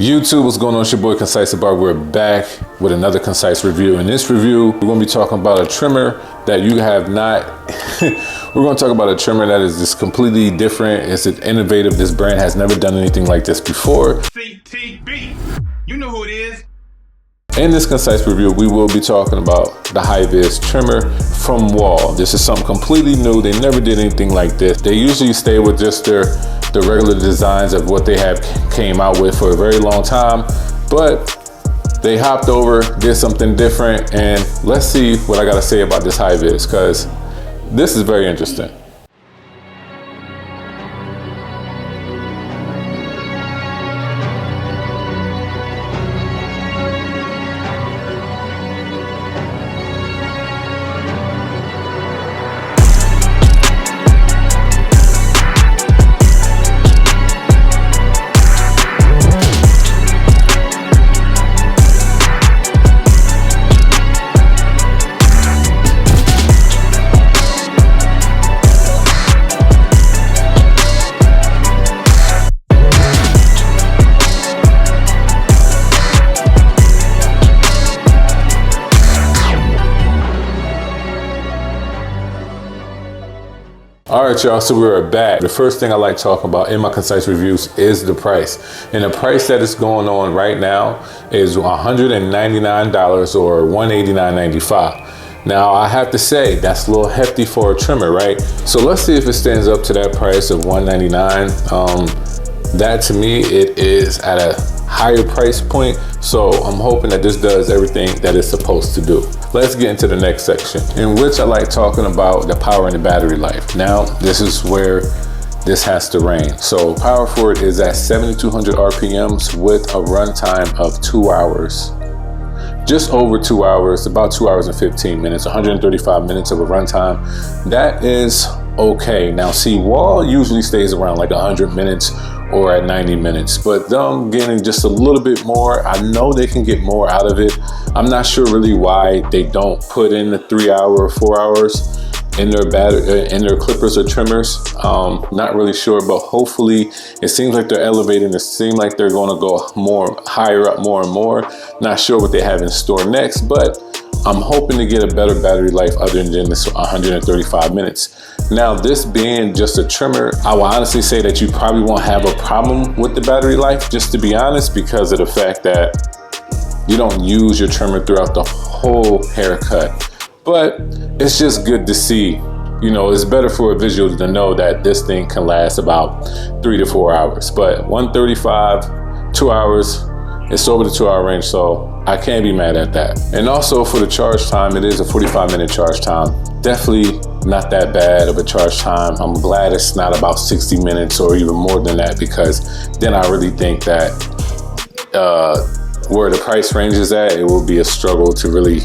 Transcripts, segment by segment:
YouTube, what's going on? It's your boy ConcisetheBarber. We're back with another Concise review. In this review, we're going to be talking about a trimmer that you have not we're going to talk about a trimmer that is just completely different. It's innovative. This brand has never done anything like this before. CTB, you know who it is. In this Concise review, we will be talking about the HI-VIZ trimmer from WAHL. This is something completely new. They never did anything like this. They usually stay with just the regular designs of what they have came out with for a very long time, but they hopped over, did something different, and let's see what I gotta say about this HI-VIZ, because this is very interesting. All right, y'all, so we're back. The first thing I like talking about in my Concise reviews is the price. And the price that is going on right now is $199 or $189.95. Now, I have to say, that's a little hefty for a trimmer, right? So let's see if it stands up to that price of $199. That, to me, it is at a higher price point. So I'm hoping that this does everything that it's supposed to do. Let's get into the next section, in which I like talking about the power and the battery life. Now, this is where this has to reign. So power for it is at 7,200 RPMs with a runtime of 2 hours. Just over 2 hours, about 2 hours and 15 minutes, 135 minutes of a runtime. That is okay. Now, see, WAHL usually stays around like 100 minutes or at 90 minutes, but them getting just a little bit more. I know they can get more out of it. I'm not sure really why they don't put in the 3 hour or 4 hours in their clippers or trimmers. Not really sure, but hopefully it seems like they're elevating. It seems like they're going to go more higher up, more and more. Not sure what they have in store next, but I'm hoping to get a better battery life other than this 135 minutes. Now, this being just a trimmer, I will honestly say that you probably won't have a problem with the battery life, just to be honest, because of the fact that you don't use your trimmer throughout the whole haircut. But it's just good to see. You know, it's better for a visual to know that this thing can last about 3 to 4 hours. But 135, 2 hours, it's over the 2 hour range, so I can't be mad at that. And also for the charge time, it is a 45-minute charge time. Definitely not that bad of a charge time. I'm glad it's not about 60 minutes or even more than that, because then I really think that where the price range is at, it will be a struggle to really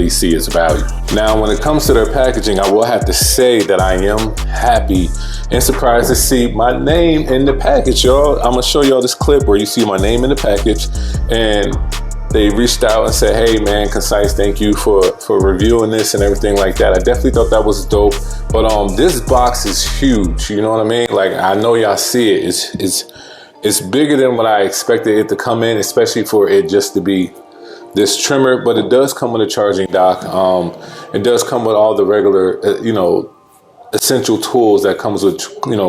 see its value. Now, when it comes to their packaging, I will have to say that I am happy and surprised to see my name in the package, y'all. I'm gonna show y'all this clip where you see my name in the package, and they reached out and said, hey man, Concise, thank you for reviewing this and everything like that. I definitely thought that was dope. But this box is huge, you know what I mean? Like, I know y'all see it. It's bigger than what I expected it to come in, especially for it just to be this trimmer, but it does come with a charging dock. It does come with all the regular, essential tools that comes with,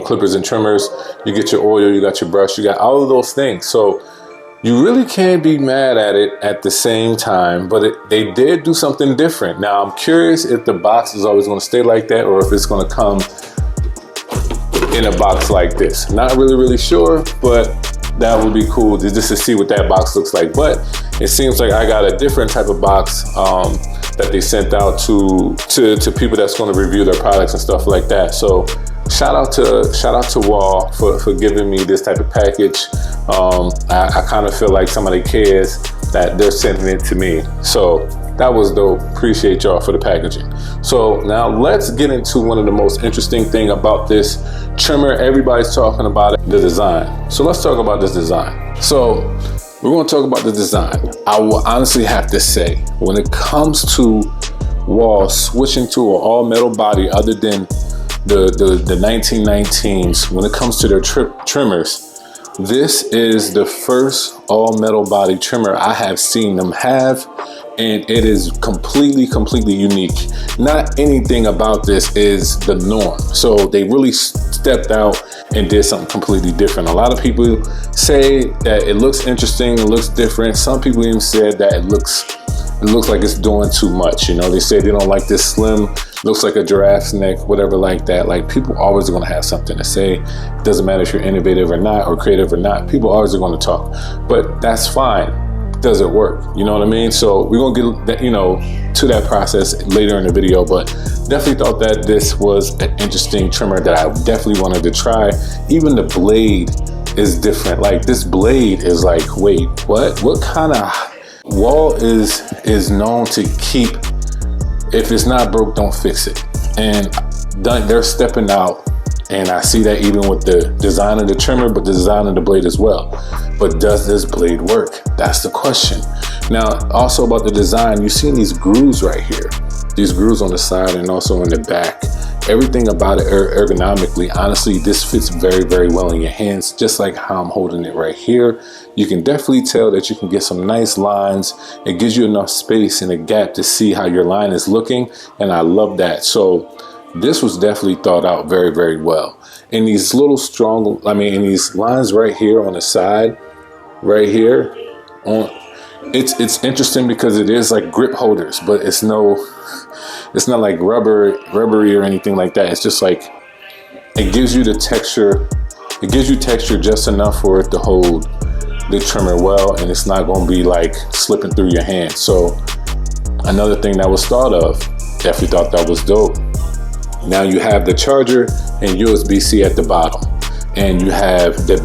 clippers and trimmers. You get your oil, you got your brush, you got all of those things. So you really can't be mad at it at the same time, but they did do something different. Now, I'm curious if the box is always going to stay like that, or if it's going to come in a box like this. Not really sure, but that would be cool just to see what that box looks like. But it seems like I got a different type of box that they sent out to people that's going to review their products and stuff like that. So shout out to WAHL for giving me this type of package. I kind of feel like somebody cares that they're sending it to me. So that was dope. Appreciate y'all for the packaging. So now let's get into one of the most interesting thing about this trimmer. Everybody's talking about it, the design. So let's talk about this design. So we're going to talk about the design. I will honestly have to say, when it comes to WAHL switching to an all metal body other than the 1919s, when it comes to their trimmers, This is the first all metal body trimmer I have seen them have, and it is completely unique. Not anything about this is the norm. So they really stepped out and did something completely different. A lot of people say that it looks interesting, it looks different. Some people even said that it looks like it's doing too much. You know, they say they don't like this slim, looks like a giraffe's neck, whatever like that. Like, people always are gonna have something to say. It doesn't matter if you're innovative or not, or creative or not, people always are gonna talk, but that's fine. Does it work? You know what I mean? So we're gonna get that, you know, to that process later in the video, but definitely thought that this was an interesting trimmer that I definitely wanted to try. Even the blade is different. Like, this blade is like, wait, what kind of... WAHL is known to keep, if it's not broke, don't fix it. And they're stepping out, and I see that even with the design of the trimmer, but the design of the blade as well. But does this blade work? That's the question. Now, also about the design, you've seen these grooves right here. These grooves on the side and also in the back. Everything about it ergonomically, honestly, this fits very well in your hands, just like how I'm holding it right here. You can definitely tell that you can get some nice lines. It gives you enough space and a gap to see how your line is looking, and I love that. So this was definitely thought out very well. And these little strong, in these lines right here on the side, right here, it's interesting because it is like grip holders, but it's not like rubbery or anything like that. It's just like, it gives you the texture. It gives you texture just enough for it to hold the trimmer well, and it's not going to be like slipping through your hand. So another thing that was thought of, definitely thought that was dope. Now you have the charger and USB-C at the bottom, and you have the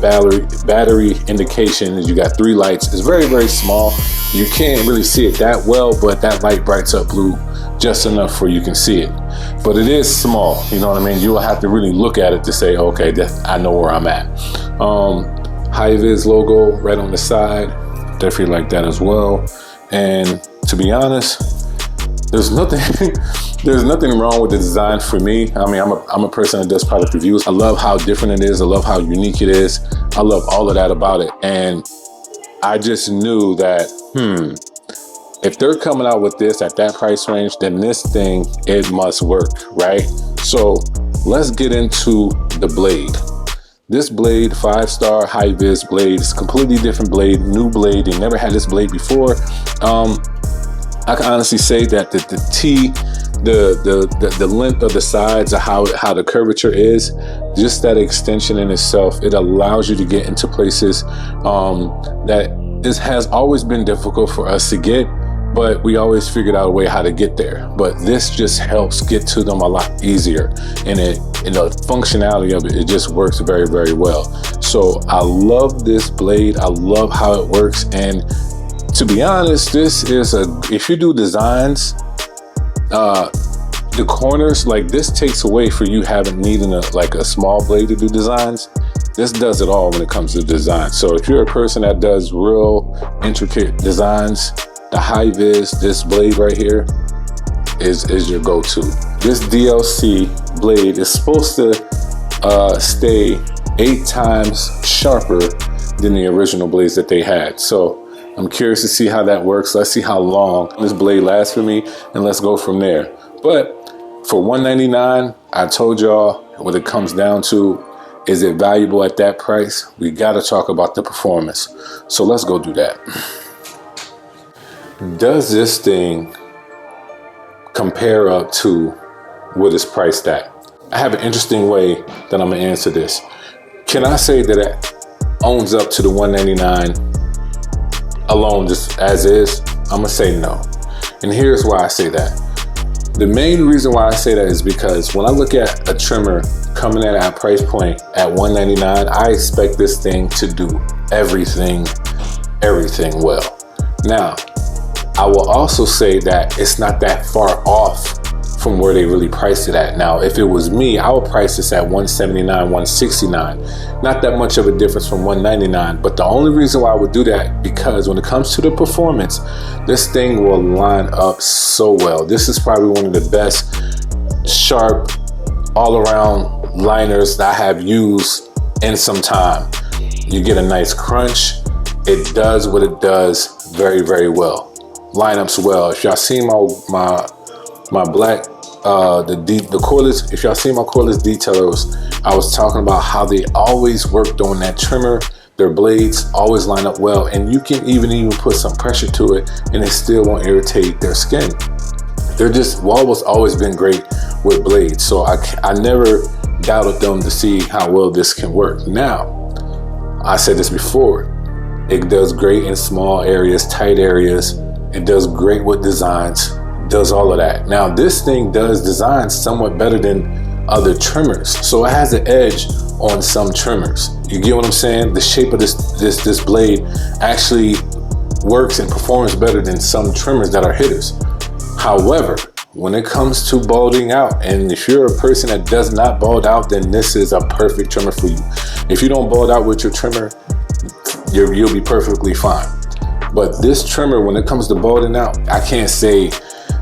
battery indication. You got 3 lights. It's very small. You can't really see it that well, but that light brights up blue just enough for you can see it. But it is small, you know what I mean? You will have to really look at it to say, okay, I know where I'm at. Hi-Viz logo right on the side, definitely like that as well. And to be honest, there's nothing wrong with the design for me. I mean, I'm a person that does product reviews. I love how different it is. I love how unique it is. I love all of that about it. And I just knew that, if they're coming out with this at that price range, then this thing, it must work, right? So let's get into the blade. This blade, 5-star Hi-Viz blade, is a completely different blade, new blade. They never had this blade before. I can honestly say that the length of the sides, of how the curvature is, just that extension in itself, it allows you to get into places that has always been difficult for us to get, but we always figured out a way how to get there. But this just helps get to them a lot easier, and the functionality of it just works very well. So I love this blade. I love how it works, and to be honest, this is if you do designs, the corners, like, this takes away for you needing a small blade to do designs. This does it all when it comes to design. So if you're a person that does real intricate designs, the Hi-Viz, this blade right here is your go-to. This DLC blade is supposed to stay 8 times sharper than the original blades that they had. So I'm curious to see how that works. Let's see how long this blade lasts for me, and let's go from there. But for $199, I told y'all what it comes down to. Is it valuable at that price? We got to talk about the performance. So let's go do that. Does this thing compare up to what it's priced at? I have an interesting way that I'm gonna answer this. Can I say that it owns up to the $199 alone, just as is? I'm gonna say no. And here's why I say that. The main reason why I say that is because when I look at a trimmer coming at a price point at $199, I expect this thing to do everything well. Now, I will also say that it's not that far off from where they really priced it at. Now, if it was me, I would price this at $179, $169. Not that much of a difference from $199, but the only reason why I would do that, because when it comes to the performance, this thing will line up so well. This is probably one of the best sharp all-around liners that I have used in some time. You get a nice crunch. It does what it does very, very well. Lineups well. If y'all see my black the cordless, if y'all see my cordless detailers, I was talking about how they always worked on that trimmer. Their blades always line up well, and you can even put some pressure to it and it still won't irritate their skin. WAHL has always been great with blades, so I never doubted them to see how well this can work. Now, I said this before, it does great in small areas, tight areas. It does great with designs, does all of that. Now, this thing does designs somewhat better than other trimmers, so it has an edge on some trimmers. You get what I'm saying? The shape of this blade actually works and performs better than some trimmers that are hitters. However, when it comes to balding out, and if you're a person that does not bald out, then this is a perfect trimmer for you. If you don't bald out with your trimmer, you'll be perfectly fine. But this trimmer, when it comes to balding out, I can't say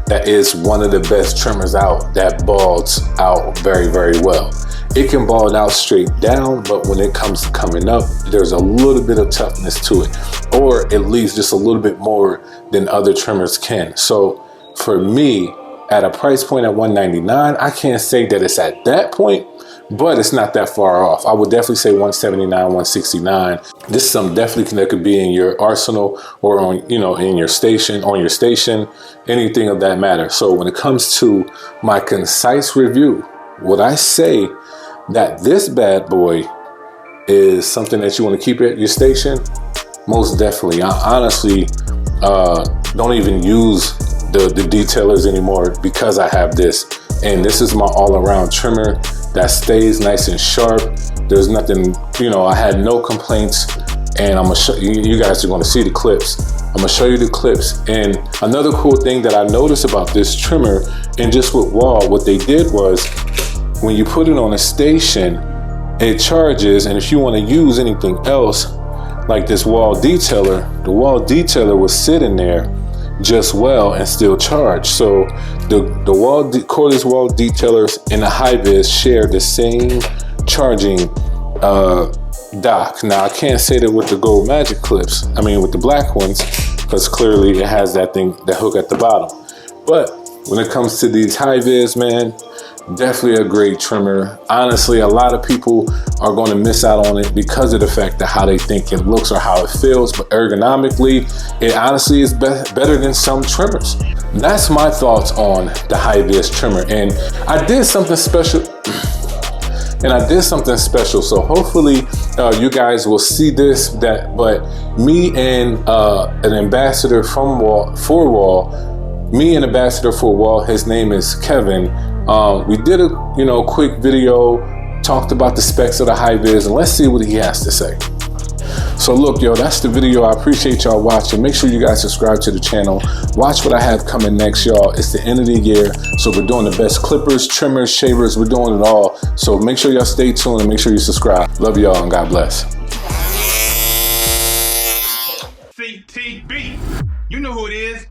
that is one of the best trimmers out that balds out very, very well. It can bald out straight down, but when it comes to coming up, there's a little bit of toughness to it, or at least just a little bit more than other trimmers can. So for me, at a price point at $199, I can't say that it's at that point, but it's not that far off. I would definitely say $179, $169. This is something definitely that could be in your arsenal or on, in your station, on your station, anything of that matter. So when it comes to my concise review, would I say that this bad boy is something that you want to keep at your station? Most definitely. I honestly don't even use the detailers anymore because I have this, and this is my all-around trimmer that stays nice and sharp. There's nothing, I had no complaints, and I'm gonna show you guys are going to see the clips. I'm gonna show you the clips. And another cool thing that I noticed about this trimmer, and just with WAHL, what they did was when you put it on a station, it charges, and if you want to use anything else like this WAHL detailer, the WAHL detailer will sit in there just well and still charge. So the cordless WAHL detailers and the hi-vis share the same charging dock. Now, I can't say that with the gold magic clips, with the black ones, because clearly it has that hook at the bottom. But when it comes to these hi-vis, man, definitely a great trimmer. Honestly, a lot of people are going to miss out on it because of the fact that how they think it looks or how it feels, but ergonomically, it honestly is better than some trimmers. That's my thoughts on the hi-vis trimmer, and I did something special. So hopefully you guys will see this. But me and an ambassador from WAHL, me and ambassador for WAHL, his name is Kevin. We did a quick video, talked about the specs of the hi-vis, and let's see what he has to say. So look, that's the video. I appreciate y'all watching. Make sure you guys subscribe to the channel. Watch what I have coming next, y'all. It's the end of the year, so we're doing the best clippers, trimmers, shavers. We're doing it all. So make sure y'all stay tuned and make sure you subscribe. Love y'all and God bless. CTB, you know who it is.